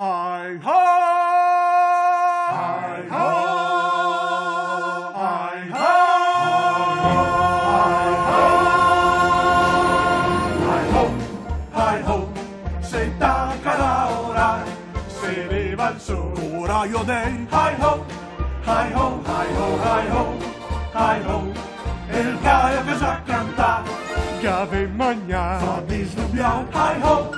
Hi ho! Hi ho! Hi ho! Hi ho! Hi ho! Se tacca lavorare, se leva il sole, coraio dei hi ho! Hi ho! Hi ho! Hi ho! Hi ho! E il gaio che sa cantare, che ave mangiare, fa disdubbiare. Hi ho!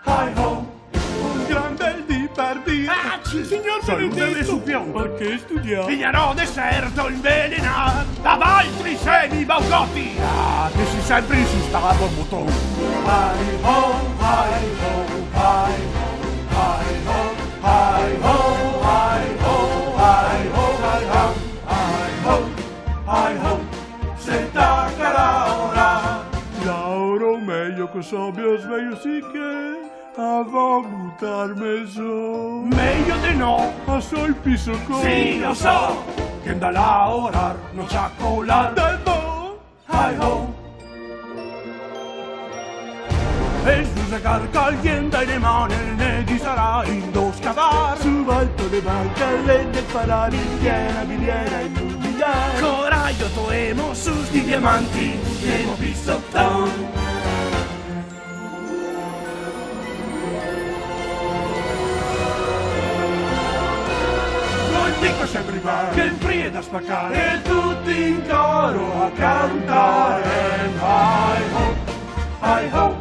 Hi ho! Un grande di partire. Ah, sì, signor Salute su piano perché studiare. Pigliarò deserto invelenat da altri semi baugotti. Ah, che si sempre insistava al bottone. Hi ho, hi ho, hi ho, hi ho, hi ho, hi ho, hi ho, hi ho, hi ho, se tacca laura. Lauro meglio che sabbia sveglio sicché a buttarmi su. Meglio di no. A sol piso con. Sì, lo so. Che da lavorar non c'ha collar del bo. Hi ho. E Giuse carcaglienda le mani ne di sarà in dos cavar. Su alto le bancalle del parare piena biliera in nubilar. Coraio toemo sus di diamanti, emo pisotton. Dico sempre va che il frie da spaccare e tutti in coro a cantare. Hi ho, hi ho,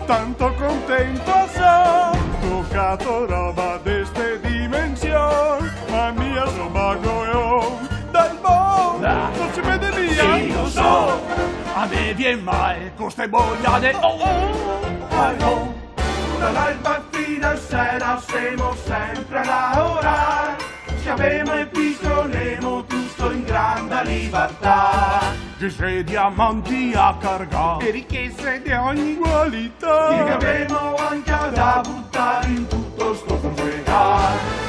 tanto contento so, toccato roba d'este dimensioni, ma mia so mago io dal mondo, non si vede via. Sì, lo so. A me vien mal con ste bogliate. Oh, oh. Hi ho, dall'alba fino a sera siamo sempre a lavorare. Abbiamo e piccolemo tutto in grande libertà. Che sei diamanti a cargare E ricchezze di ogni qualità. Che abbiamo anche da buttare in tutto sto fregare.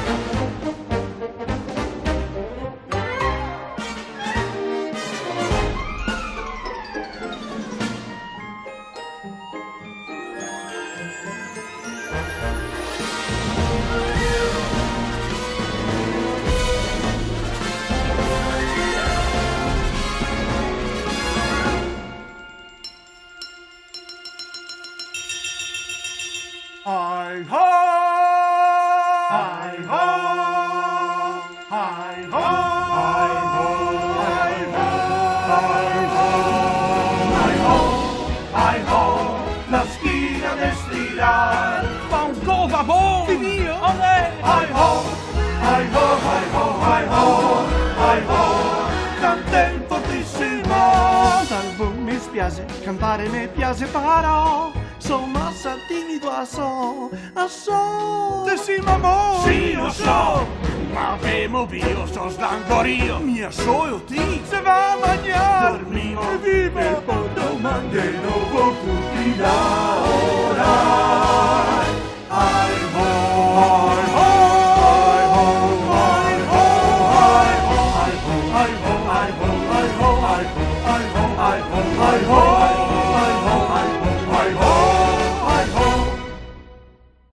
Hi ho! Hi ho! Hi ho! Hi ho! Hi ho! Hi ho! Hi ho! La schina de stirar fa un cova bon. di mio olè! Hi ho! Hi ho! Hi ho! Hi ho! Hi ho! Canta fortissimo! Salvo mi spiace, cantare mi piace però sono massa timido a so. Te si mamò! Sì, lo so. Ma abbiamo io so slangorio. Mia soio ti Se va a mangiare dormimo e vive, poi domani e non può tutti là.